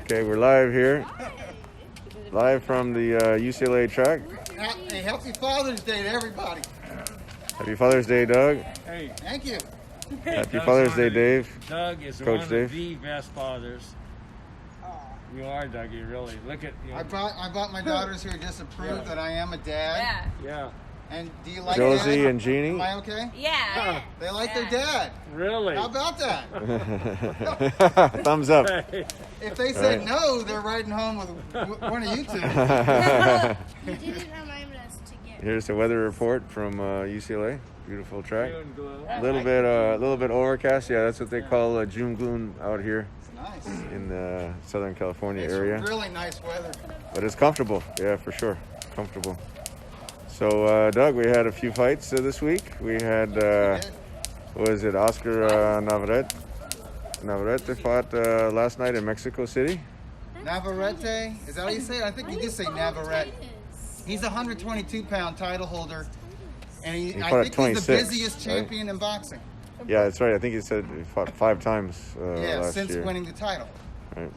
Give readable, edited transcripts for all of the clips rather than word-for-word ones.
Okay, we're live here. Live from the UCLA track. Hey, happy Father's Day to everybody. Happy Father's Day, Doug. Hey, Thank you. Happy Father's Day, Dave. Doug is Coach one Dave. of the best fathers. You are, Dougie, really. Look at you. I brought my daughters here just to prove that I am a dad. Yeah. Yeah, And do you like Josie Dad? and Jeannie. Am I okay? Yeah. They like their dad. really. How about that? Thumbs up. Hey, If they said Right. no, they're riding home with one of you two. You didn't remind us to get. Here's the weather report from UCLA. Beautiful track. June glow. A little bit overcast. Yeah, that's what they call June gloom out here Nice. in the Southern California It's area. really nice weather. But it's comfortable. Yeah, for sure. Comfortable. So, Doug, we had a few fights this week. We had, what was it, Oscar Navarrete fought last night in Mexico City. Navarrete, is that how you say it? I think you just say Navarrete. He's a 122-pound title holder, and He I fought think at he's the 26, busiest right? champion in boxing. Yeah, that's right. I think he said he fought 5 times Yeah, last since year. winning the title. Right.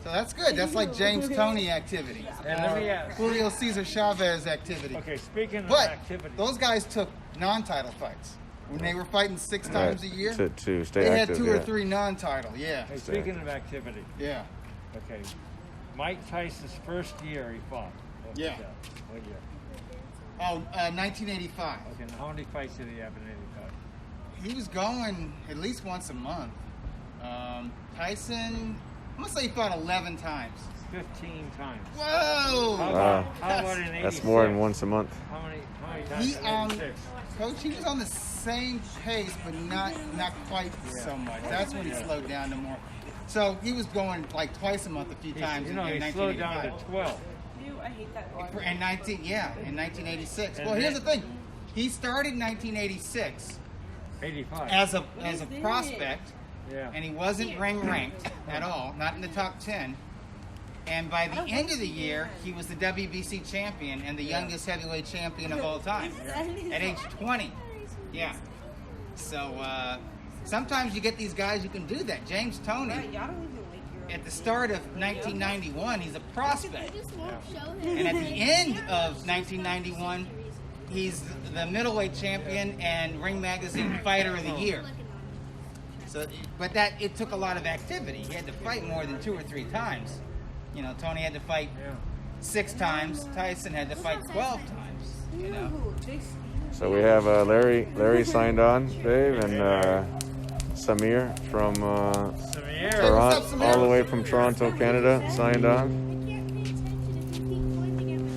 So that's good. That's like James Toney activity. And let me ask. Julio Cesar Chavez activity. Okay, speaking of But activity. those guys took non-title fights. When they were fighting 6 times a year, To stay they active. had 2 or yeah. 3 non-title. Yeah. Hey, speaking of activity. Yeah. Okay, Mike Tyson's first year he fought. What was Yeah. that? What year? Oh, 1985. Okay, and how many fights did he have in 85? He was going at least once a month. Tyson, I'm going to say he fought 11 times. 15 times. Whoa! How Wow. about in 86? That's more than once a month. How many times He, in 86? Coach, he was on the same pace, but not quite so much. That's when he slowed down to more. So he was going like twice a month a few times You know, in he slowed down to 1985. 12. I hate that. In 1986. And Well, here's the then- thing. He started 1986 85. as a prospect, yeah. and he wasn't ring ranked at all, not in the top 10. And by the end of the year, he was the WBC champion and the youngest heavyweight champion of all time at age 20. Yeah. So sometimes you get these guys who can do that. James Toney, at the start of 1991, he's a prospect. And at the end of 1991, he's the middleweight champion and Ring Magazine Fighter of the Year. So, but it took a lot of activity. He had to fight more than 2 or 3 times. You know, Tony had to fight 6 times. Tyson had to fight 12 times. You know. So we have Larry signed on, Dave, and Samir from Samir. Toronto, What's up, Samir? all the way from Toronto, Canada, signed on.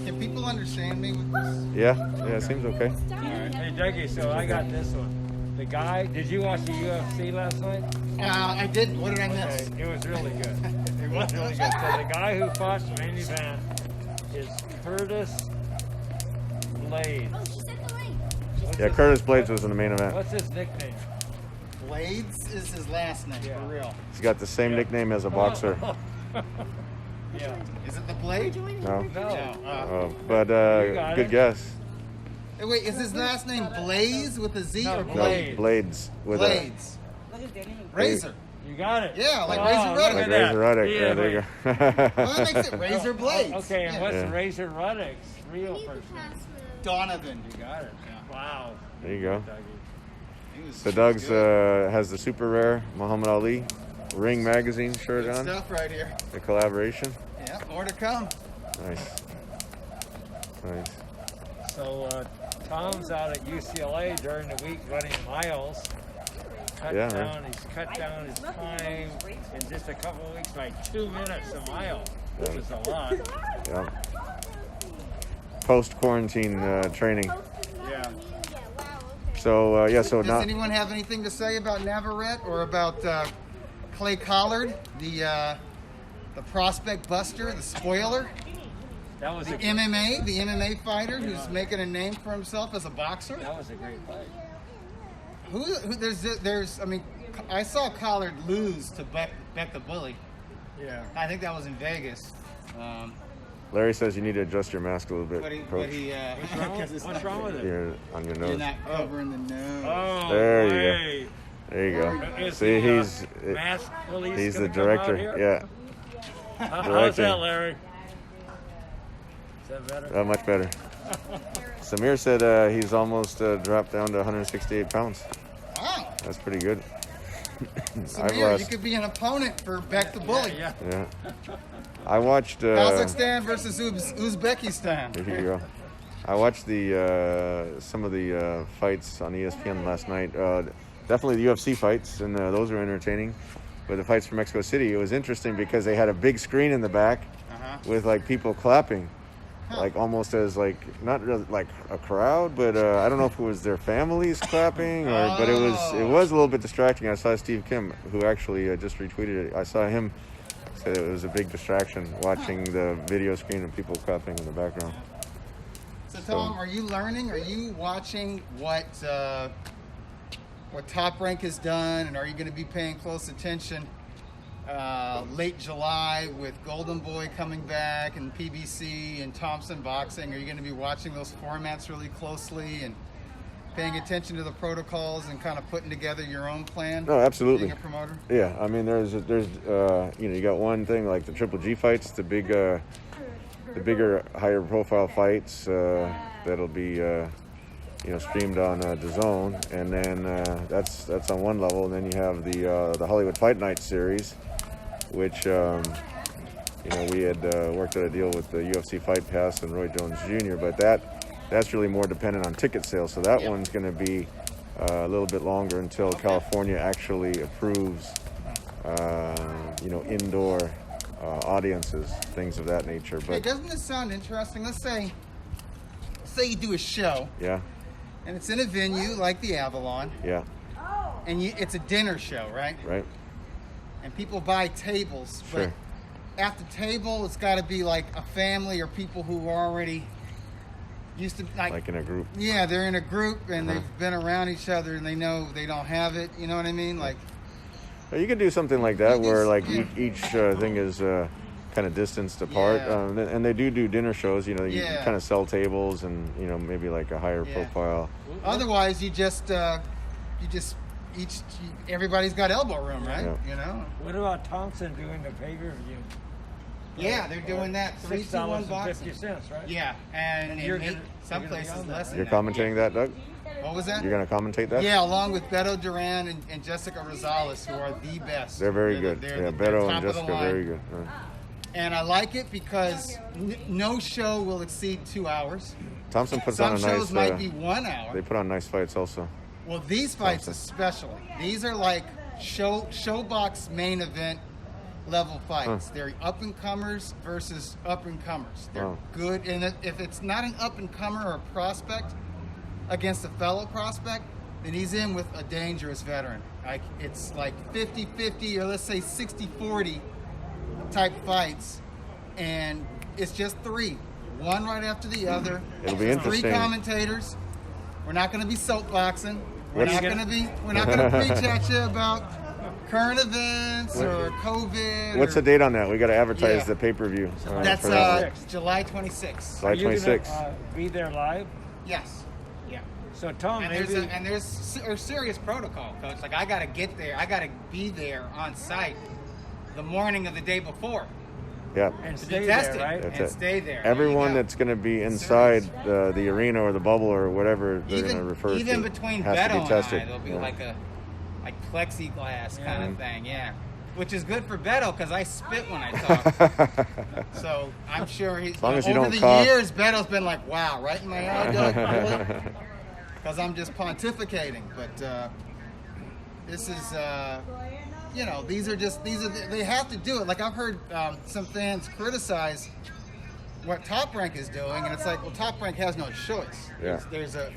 Can people understand me with this? Yeah, it seems okay. All right. Hey, Dougie, so I got this one. The guy, did you watch the UFC last night? I didn't. What did I miss? Okay, it was really good. It was really good. So the guy who fought the main event is Curtis Blades. Yeah, Curtis Blades was in the main event. What's his nickname? Blades is his last name, Yeah. for real. He's got the same nickname as a boxer. Yeah. Is it the Blade? No, No. but You got good it. guess. Hey, wait, is his last name Blaze with a Z No, or No, Blade? Blades with Blades. Razor. You got it. Yeah, like Oh, Razor a look Ruddock. like at that. Razor Ruddock. Yeah, Yeah, there you go. Well, that makes it Razor Blades. Okay, and Yeah. what's Yeah. Razor Ruddock's real first name? Donovan. You got it. Wow. There you go. Dougie. He was- So he Doug's was good. has the super rare Muhammad Ali Ring Magazine shirt Good on. stuff right here. The collaboration. Yeah, more to come. Nice. Nice. So Tom's out at UCLA during the week running miles. Yeah, He's cut down his time in just a couple of weeks by 2 minutes a mile, which is a lot. Yeah. Post quarantine training. Yeah. So so Does now anyone have anything to say about Navarrete or about Clay Collard, the prospect buster, the spoiler, That was the a MMA fighter who's making a name for himself as a boxer? that was a great fight. Who there's I mean, I saw Collard lose to Beck the Bully. Yeah. I think that was in Vegas. Larry says you need to adjust your mask a little bit, But he Coach. What's wrong, 'cause it's what's not- wrong with it? You're on your You're nose. not covering the nose. Oh, There you go. wait. There you go. Is See, the, he's mask police the gonna come out director. here? Yeah. How's that, Larry? Is that better? Much better. Samir said he's almost dropped down to 168 pounds. Wow. That's pretty good. Samir, you could be an opponent for Beck the Bully. Yeah. Yeah. I watched. Kazakhstan versus Uzbekistan. There you go. I watched some of the fights on ESPN last night. Definitely the UFC fights, and those were entertaining. But the fights from Mexico City, it was interesting because they had a big screen in the back with like people clapping, like almost as like not really like a crowd, but I don't know if it was their families clapping or. But it was a little bit distracting. I saw Steve Kim, who actually just retweeted it. I saw him say it was a big distraction watching the video screen and people clapping in the background. So Tom, are you learning? Are you watching what Top Rank has done, and are you going to be paying close attention late July with Golden Boy coming back and PBC and Thompson Boxing? Are you going to be watching those formats really closely and paying attention to the protocols and kind of putting together your own plan? No, absolutely. Being a promoter? Yeah, I mean, there's you got one thing like the Triple G fights, the bigger, higher profile fights that'll be streamed on DAZN, and then that's on one level, and then you have the Hollywood Fight Night series, which we had worked out a deal with the UFC Fight Pass and Roy Jones Jr., but that's really more dependent on ticket sales, so that one's going to be a little bit longer until California actually approves indoor audiences, things of that nature. But hey, doesn't this sound interesting? Let's say you do a show. Yeah. And it's in a venue like the Avalon. Yeah. And it's a dinner show, right? Right. And people buy tables. Sure. But at the table, it's got to be like a family or people who are already used to like in a group. Yeah, they're in a group and they've been around each other and they know they don't have it. You know what I mean? Like. You could do something like that where like each thing is kind of distanced apart, and they do dinner shows. You kind of sell tables and maybe like a higher profile. Otherwise, everybody's got elbow room, right? Yeah. What about Thompson doing the pay-per-view? Yeah, they're doing that. $6.50, right? Yeah, and some places less than You're that. commentating that, Doug? What was that? You're going to commentate that? Yeah, along with Beto Duran and Jessica Rosales, who are the best. They're very good. Beto and Jessica, very good. And I like it because no show will exceed 2 hours. Thompson puts on a nice. Some shows might be 1 hour. They put on nice fights also. Well, these fights especially. These are like showbox main event level fights. They're up and comers versus up and comers. They're good, and if it's not an up and comer or a prospect against a fellow prospect, then he's in with a dangerous veteran. Like it's like 50-50 or let's say 60-40 type fights, and it's just three, one right after the other. It'll be interesting. Three commentators. We're not going to be soapboxing. We're not going to preach at you about current events or COVID. What's the date on that? We got to advertise the pay-per-view. That's July 26th. July 26th. Be there live? Yes. Yeah. So Tom, there's serious protocol, Coach. Like I got to get there. I got to be there on site the morning of the day before. Yeah. And stay there, right? And stay there. Everyone that's going to be inside the arena or the bubble or whatever they're going to refer to. Even between Beto and I, there'll be like plexiglass kind of thing, which is good for Beto because I spit when I talk. So I'm sure he's over the cough. years, Beto's been like, wow, right in my eye, because I'm just pontificating. But this is, they have to do it. Like I've heard some fans criticize what Top Rank is doing, and it's like, well, Top Rank has no choice. Yeah. There's a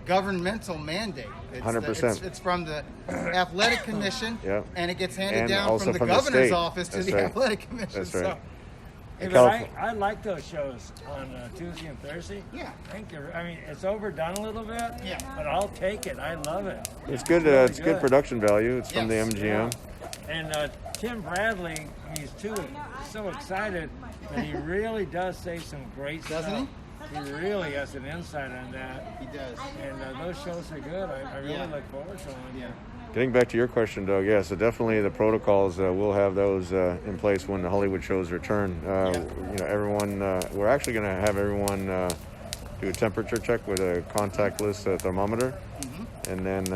governmental mandate. 100%. It's from the Athletic Commission, and it gets handed down also from the governor's office to That's the right. Athletic Commission. That's right. So, Hey, but I like those shows on Tuesday and Thursday. Yeah. I mean, it's overdone a little bit. Yeah. But I'll take it. I love it. It's good. Really It's good production value. It's from the Yes. MGM. And Tim Bradley, he's so excited that he really does say some great stuff. Doesn't he? He really has an insight on that. he does. And those shows are good. I really look forward to them. Yeah. Getting back to your question, Doug, yeah, so definitely the protocols, we'll have those in place when the Hollywood shows return. You know, everyone, we're actually going to have everyone do a temperature check with a contactless thermometer. And then,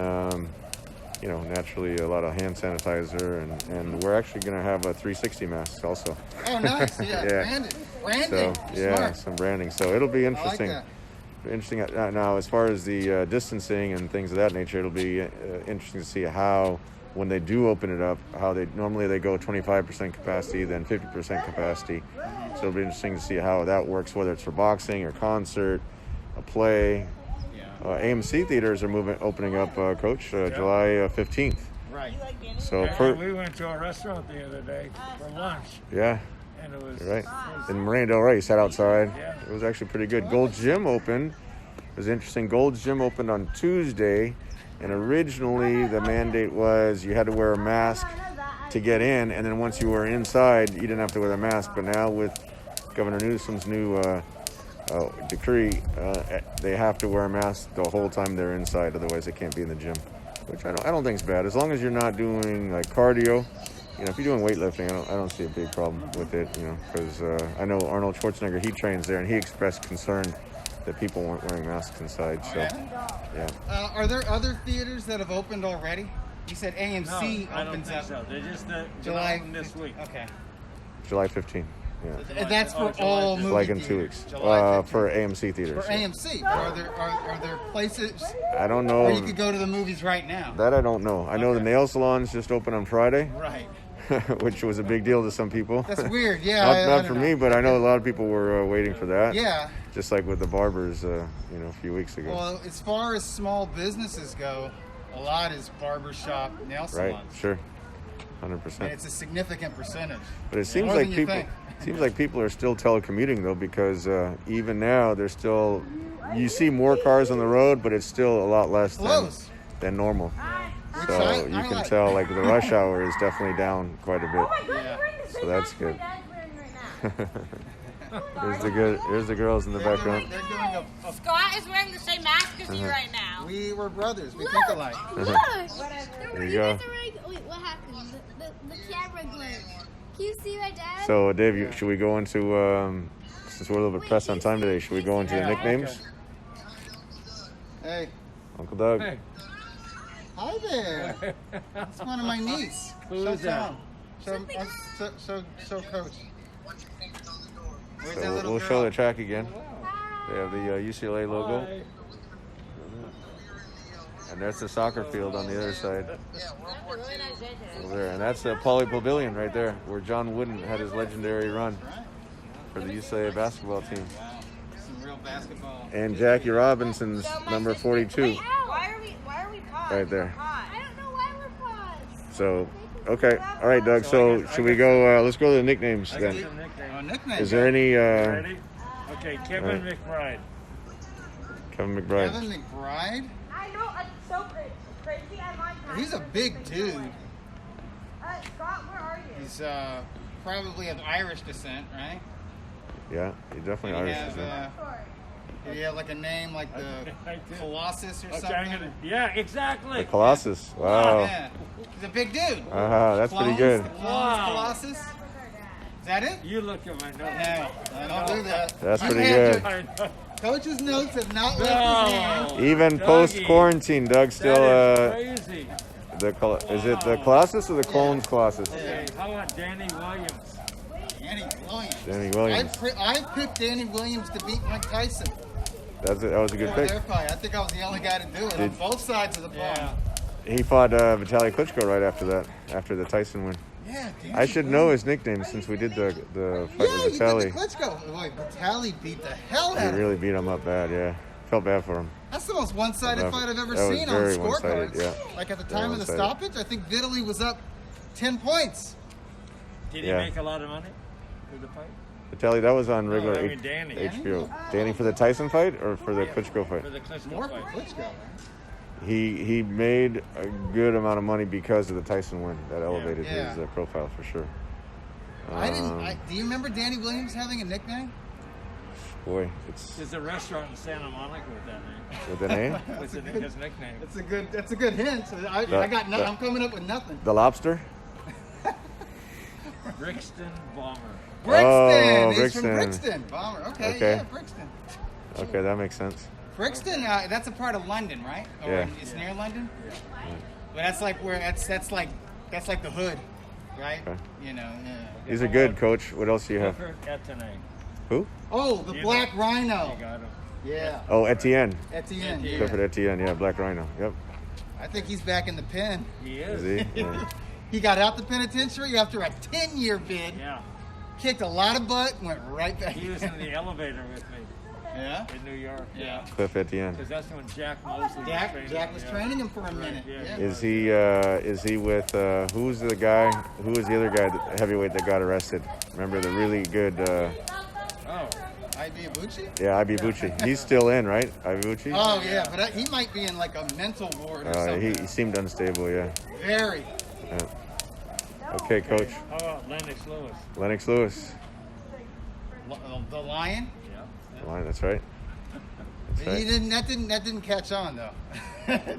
you know, naturally a lot of hand sanitizer. And we're actually going to have a 360 masks also. Oh, nice. Yeah, Yeah. branding. So, yeah, Smart. some branding. So it'll be interesting. I like that. Interesting. Now, as far as the distancing and things of that nature, it'll be interesting to see how, when they do open it up, how they normally go 25% capacity, then 50% capacity. So it'll be interesting to see how that works, whether it's for boxing or concert, a play. AMC theaters are opening up, Coach, July 15th. Right. So We went to a restaurant the other day for lunch, yeah. and it was Right. In Marina Del Rey, you sat outside. Yeah. It was actually pretty good. Gold's Gym opened. It was interesting. Gold's Gym opened on Tuesday, and originally the mandate was you had to wear a mask to get in, and then once you were inside, you didn't have to wear the mask. But now with Governor Newsom's new decree, they have to wear a mask the whole time they're inside. Otherwise, they can't be in the gym, which I don't think is bad. As long as you're not doing like cardio. You know, if you're doing weightlifting, I don't see a big problem with it, you know, because I know Arnold Schwarzenegger, he trains there, and he expressed concern that people weren't wearing masks inside. So, yeah. Are there other theaters that have opened already? You said AMC I don't opens think up so. They're just July this week. Okay. July 15th. Yeah. And that's for July all 15th. movie Like in 2 theaters. weeks. July 15th. For AMC theaters. For AMC. Are there places I don't know. where you could go to the movies right now? That I don't know. I know the nail salons just opened on Friday, Right. which was a big deal to some people. That's weird. Yeah. not I not don't for know. me, but I know a lot of people were waiting for that. Yeah. Just like with the barbers, you know, a few weeks ago. Well, as far as small businesses go, a lot is barbershop, nail Right? salons. Sure. And 100%. it's a significant percentage. But it seems More like than you people. think. Seems like people are still telecommuting though, because even now there's still, you see more cars on the road, but it's still a lot less Close. than normal. Which So I you can like. tell like the rush hour is definitely down quite a bit. Yeah. So that's good. Here's the girls in the background. They're doing a Scott is wearing the same mask as you right now. we were brothers. We think alike. Look! There you go. Wait, what happened? The camera glitched. Can you see my dad? So Dave, should we go into since we're a little bit pressed on time today? Should we go into the nicknames? Hey, Uncle Doug. Hey, hi there. That's one of my niece. Who is that? Show Coach. Where's that So little we'll girl? show the track again. They have the UCLA logo. hi. And there's the soccer field on the other side. Over there. And that's the Pauley Pavilion right there, where John Wooden had his legendary run for the UCLA basketball team. Some real basketball. And Jackie Robinson's number 42 Why are we paused? right there. I don't know why we're paused. So, okay. All right, Doug. So should we go, let's go to the nicknames I got then. some nicknames. Oh, nickname. Is there any, Ready? Okay, Kevin Right. McBride. Kevin McBride? Kevin McBride? I know, it's so crazy. I like He's a big dude. Scott, where are you? He's probably of Irish descent, right? Yeah, he definitely Did he Irish. have, Isn't he? did he have like a name like the I did. Colossus or Okay, something? yeah, exactly. The Colossus. Oh, Wow. yeah. He's a big dude. That's pretty Clones, good. the Clones Wow. Colossus? Is that it? You look at my notes. No, I don't do that. That's You pretty had good. I know. to- Coach's notes have not left his hand. No. Even Dougie. post quarantine, Doug still That is crazy. is it the Colossus or the Clones Colossus? Okay, how about Danny Williams? Danny Williams. Danny Williams. I picked Danny Williams to beat Mike Tyson. That was a good For pick. their fight. I think I was the only guy to do it on Did- both sides of the pond. Yeah. He fought Vitaly Klitschko right after that, after the Tyson win. Yeah, Danny I should know his nickname since we did the fight Yeah, with you Vitaly. did the Klitschko. Boy, Vitaly beat the hell He out of him. really beat him up bad. Yeah, felt bad for him. That's the most one-sided That- fight I've ever that was seen on very scorecards. one-sided, yeah. Like at the Very time of the one-sided. stoppage, I think Vitaly was up 10 points. Did he Yeah. make a lot of money with the fight? Vitaly, that was on regular I mean Danny. HBO. Danny for the Tyson fight or for the Klitschko fight? For the Klitschko More for fight. Klitschko. Right? He made a good amount of money because of the Tyson win. That elevated Yeah. his profile for sure. Do you remember Danny Williams having a nickname? Boy, it's There's a restaurant in Santa Monica with that name. with the name. With his nickname. That's a good hint. I got nothing. I'm coming up with nothing. The Lobster. Brixton Bomber. Brixton. Oh, He's from Brixton. Brixton. Bomber. Okay. Yeah, Brixton. Okay, that makes sense. Brixton. That's a part of London, right? Or Yeah. It's near London. But that's like where that's like the hood, right? Okay. You know. Yeah. These are good, Coach. What else do you have? Clifford Etienne. Who? Oh, the Black Rhino. You got him. Yeah. Oh, Etienne. Etienne. Yeah. Clifford Etienne. Yeah, Black Rhino. Yep. I think he's back in the pen. He Is is. he? Yeah. He got out the penitentiary after a 10-year bid. Yeah. Kicked a lot of butt, went right back. He was in the elevator with me Yeah. in New York. Yeah. Cliff Etienne. Because that's when Jack Mosley Jack was yeah. training him for a minute. yeah. Yeah. Is he with who's the guy? Who was the other guy, the heavyweight that got arrested? Remember the really good? Oh, Ibuchi? Yeah, Ibuchi. He's still in, right? Ibuchi. Oh yeah, but he might be in like a mental ward or something. He seemed unstable. Yeah. Very. Yeah. Okay, Coach. how about Lennox Lewis? Lennox Lewis. The Lion. Yeah. Line, that's right. That's He right. didn't. That didn't catch on though.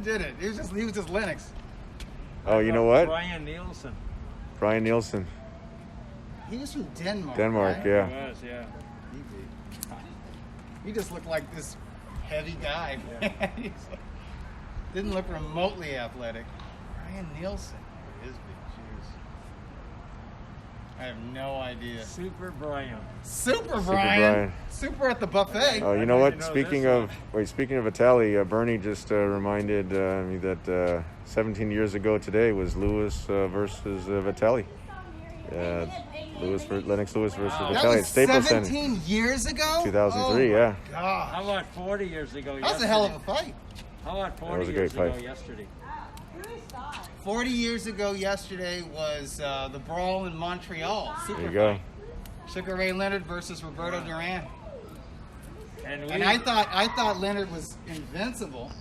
Did it? He was just Lennox. Oh, you know what? Brian Nielsen. Brian Nielsen. He was from Denmark. Denmark, right? yeah. He was, yeah. He just looked like this heavy guy. Didn't look remotely athletic. Brian Nielsen. His big shoes. I have no idea. Super Brian. Super Brian. Brian. Super at the buffet. Oh, you I know didn't what? know Speaking this of speaking of Vitaly, Bernie just reminded me that 17 years ago today was Lewis versus Vitaly. Lennox Lewis versus That Vitaly at was Staples 17 Center, years ago? 2003. Oh, Yeah. gosh. How about 40 years ago That yesterday? was a hell of a fight. How about 40 was a great years ago fight. yesterday? 40 years ago yesterday was the brawl in Montreal. Super There you go. fight. Sugar Ray Leonard versus Roberto Duran. And And I thought Leonard was invincible.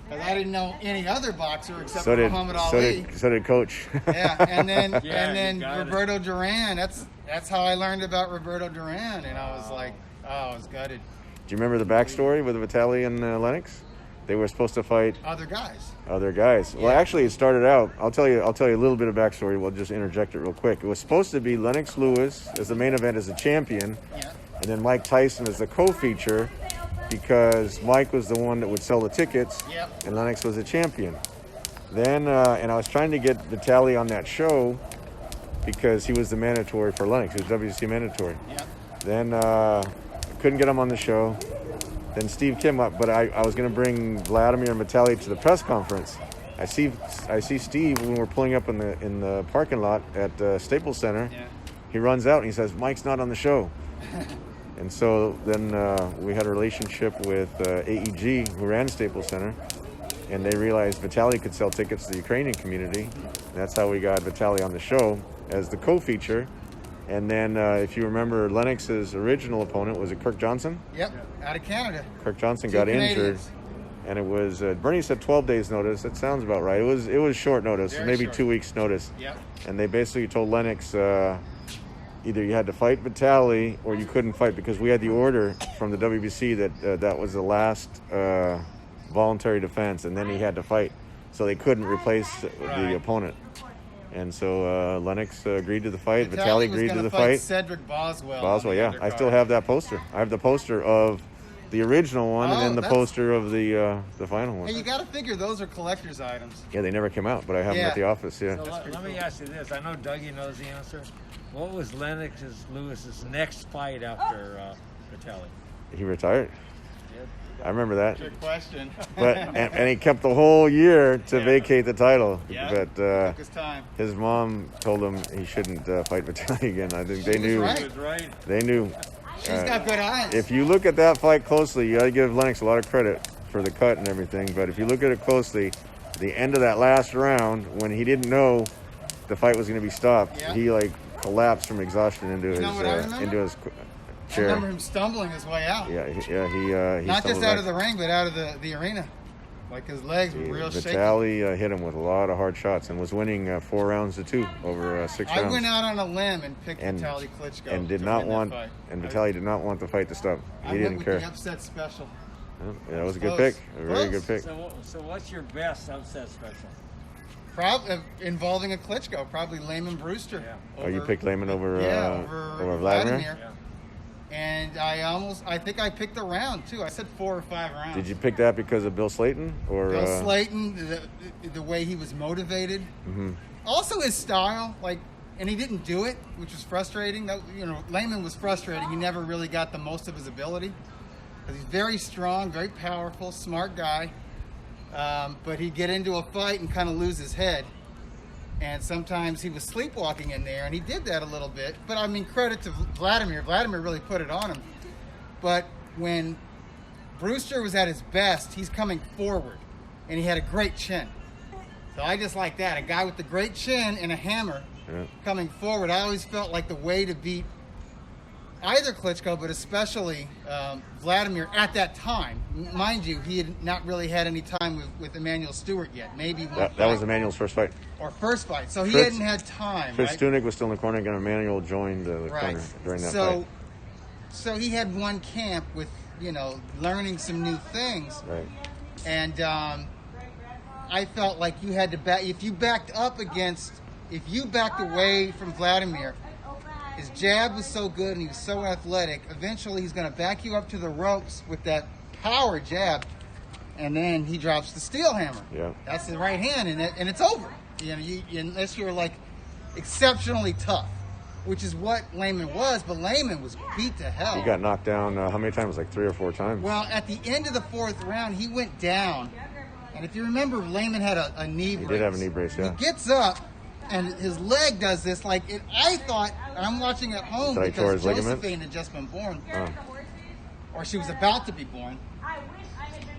Because I didn't know any other boxer except So for did Muhammad Ali. so did Coach. Yeah, and then Yeah, you got it. Roberto Duran. That's how I learned about Roberto Duran, and I was like, oh, I was gutted. Do you remember the backstory with Vitaly and Lennox? They were supposed to fight Other guys. other guys. Well, actually, it started out. I'll tell you a little bit of backstory. We'll just interject it real quick. It was supposed to be Lennox Lewis as the main event as a champion, Yeah. and then Mike Tyson as the co-feature, because Mike was the one that would sell the tickets, Yep. and Lennox was a champion. Then, and I was trying to get Vitaly on that show because he was the mandatory for Lennox. He was WC mandatory. Yeah. Then couldn't get him on the show. Then Steve came up, but I was going to bring Vladimir and Vitaly to the press conference. I see Steve when we're pulling up in the parking lot at Staples Center. Yeah. He runs out and he says, "Mike's not on the show." And so then we had a relationship with AEG, who ran Staples Center, and they realized Vitaly could sell tickets to the Ukrainian community. And that's how we got Vitaly on the show as the co-feature. And then, if you remember, Lennox's original opponent was Kirk Johnson. Yep. Out of Canada. Kirk Johnson Two got Canadians. injured, and it was Bernie said 12 days notice. That sounds about right. It was short notice, Very maybe short. 2 weeks notice. Yep. And they basically told Lennox either you had to fight Vitaly or you couldn't fight, because we had the order from the WBC that that was the last voluntary defense, and then he had to fight, so they couldn't replace the opponent. And so Lennox agreed to the fight. Vitaly was agreed to gonna the fight fight. Cedric Boswell. Boswell, on the yeah. I undercard. still have that poster. I have the poster of the original one, and Oh, then the that's- poster of the final one. Hey, you got to figure those are collector's items. Yeah, they never came out, but I have them Yeah. at the office. Yeah. So let me ask you this. I know Dougie knows the answer. What was Lennox Lewis's next fight after Vitaly? He retired. I remember that. Good question. But and he kept the whole year to vacate the title. Yeah. But Took his time. his mom told him he shouldn't fight Vitaly again. I think they She was knew. right. He was right. They knew. She's got good eyes. If you look at that fight closely, you got to give Lennox a lot of credit for the cut and everything. But if you look at it closely, the end of that last round, when he didn't know the fight was going to be stopped, Yeah. he like collapsed from exhaustion into know what I remember? his I chair. remember him stumbling his way out. Yeah, he Not just stumbled out back. of the ring, but out of the arena. Like his legs were real shaky. Vitaly hit him with a lot of hard shots and was winning 4 rounds to 2 over 6 rounds. I went out on a limb and picked Vitaly Klitschko. And did not want, and Vitaly did not want the fight to stop. He didn't care. The upset special. Yeah, that was a good pick. A very good pick. So what's your best upset special? Probably involving a Klitschko, probably Lehman Brewster. Yeah. You picked Lehman over over Vladimir? Yeah. And I think I picked the round too. I said 4 or 5 rounds. Did you pick that because of Bill Slayton or Bill Slayton, the way he was motivated, also his style, and he didn't do it, which was frustrating. That Lehman was frustrating. He never really got the most of his ability. He's very strong, very powerful, smart guy, but he'd get into a fight and kind of lose his head. And sometimes he was sleepwalking in there, and he did that a little bit. But, I mean, credit to Vladimir. Vladimir really put it on him. But when Brewster was at his best, he's coming forward, and he had a great chin. So I just like that. A guy with a great chin and a hammer coming forward. I always felt like the way to beat either Klitschko, but especially Vladimir at that time. Mind you, he had not really had any time with Emanuel Stewart yet. Maybe one that was Emanuel's first fight. Or first fight. So he hadn't had time, Fritz right? Stunig was still in the corner, and Emanuel joined the corner during that fight. So he had one camp with, learning some new things. Right. And I felt like you had to back, if you backed away from Vladimir, his jab was so good and he was so athletic, eventually he's going to back you up to the ropes with that power jab, and then he drops the steel hammer. Yeah. That's his right hand, and it's over. Unless you're exceptionally tough, which is what Lehman was, but Lehman was beat to hell. He got knocked down how many times? Like 3 or 4 times. Well, at the end of the 4th round, he went down, and if you remember, Lehman had a knee brace. He did have a knee brace, yeah. He gets up, and his leg does this I thought, and I'm watching at home because Josephine had just been born, or she was about to be born,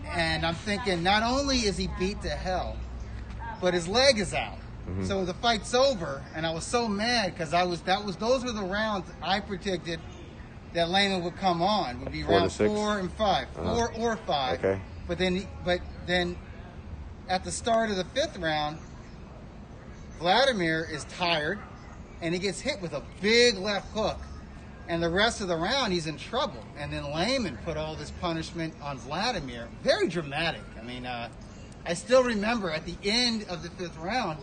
and I'm thinking, not only is he beat to hell, but his leg is out. So the fight's over, and I was so mad because those were the rounds I predicted that Lehman would come on. Would be round 4 and 5, 4 or 5. Okay. But then at the start of the 5th round, Vladimir is tired, and he gets hit with a big left hook. And the rest of the round, he's in trouble. And then Lehman put all this punishment on Vladimir. Very dramatic. I mean, I still remember at the end of the 5th round,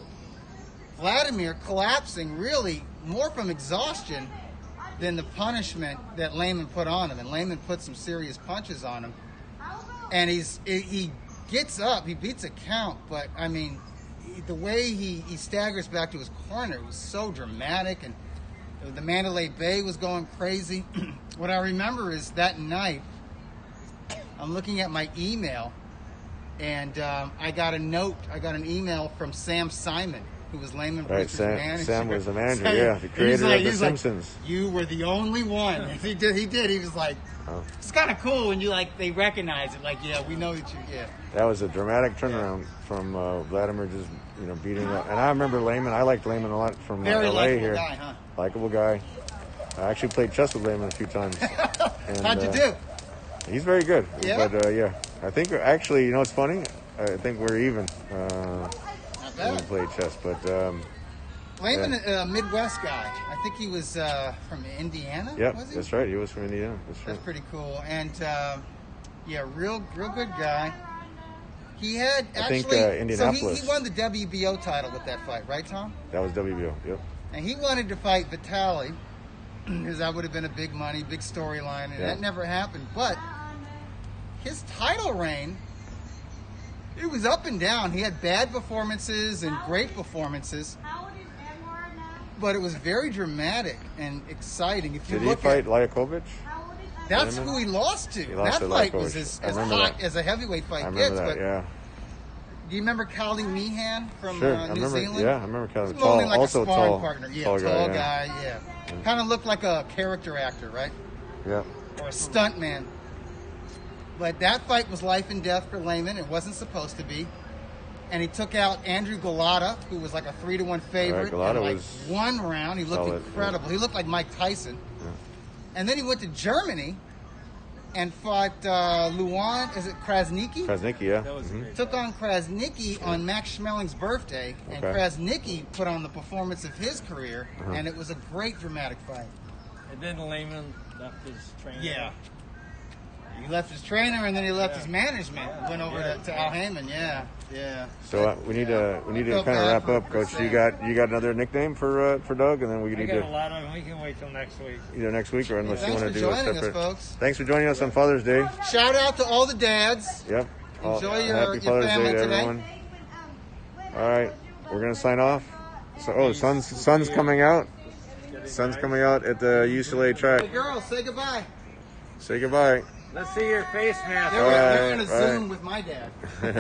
Vladimir collapsing really more from exhaustion than the punishment that Lehman put on him. And Lehman put some serious punches on him. And he gets up, he beats a count, but I mean, the way he staggers back to his corner was so dramatic, and the Mandalay Bay was going crazy. What I remember is that night, I'm looking at my email, and I got an email from Sam Simon, who was Lehman Brewster's manager. Sam was the manager, the creator of The Simpsons. You were the only one. He did. He was like, it's kind of cool when they recognize it. Like, yeah, we know that you. Yeah. That was a dramatic turnaround from Vladimir just beating up. And I remember Lehman. I liked Lehman a lot from Very LA here. Guy, huh? Likable guy. I actually played chess with Lehman a few times. And, how'd you do? He's very good. Yeah. But I think actually, it's funny. I think we're even when we played chess. But Lehman, Midwest guy. I think he was from Indiana. Yeah, was he? that's right. He was from Indiana. That's pretty cool. And real good guy. He had actually. I think Indianapolis. So he won the WBO title with that fight, right, Tom? That was WBO. Yep. And he wanted to fight Vitaly because that would have been a big money, big storyline, and that never happened. But his title reign, it was up and down. He had bad performances and great performances. But it was very dramatic and exciting. If you Did he fight Liakovic? That's who he lost to. That fight was as hot as a heavyweight fight gets. But do you remember Callie Meehan from New Zealand? Yeah, I remember Callie. He was like also a sparring tall partner. Yeah, tall guy. Yeah. Kind of looked like a character actor, right? Yeah. Or a stunt man. But that fight was life and death for Lehman. It wasn't supposed to be. And he took out Andrew Galata, who was like a 3-1 favorite. Galata in was one round. He looked incredible. Yeah. He looked like Mike Tyson. Yeah. And then he went to Germany and fought Luan. Is it Krasniqi? Krasniqi, yeah. That was great. Took on Krasniqi on Max Schmeling's birthday, and Okay. Krasniqi put on the performance of his career, Uh-huh. and it was a great dramatic fight. And then Lehman left his trainer. Yeah. He left his trainer, and then he left his management. Went over to Al Heyman. Yeah, yeah. So we need to felt kind of bad wrap for up, Coach. You Sam. got another nickname for Doug, and then we I need got a to lot of them. We can wait till next week. either next week or unless you Thanks want for to do a joining us, separate. folks. Thanks for joining us on Father's Day. Shout out to all the dads. Yep. Enjoy your Happy Father's family Day to today. everyone. All right, we're gonna sign off. So, sun's coming out. Sun's coming out at the UCLA Hey, track. girls, say goodbye. Say goodbye. Let's see your face mask. They're All in a right, Zoom with my dad.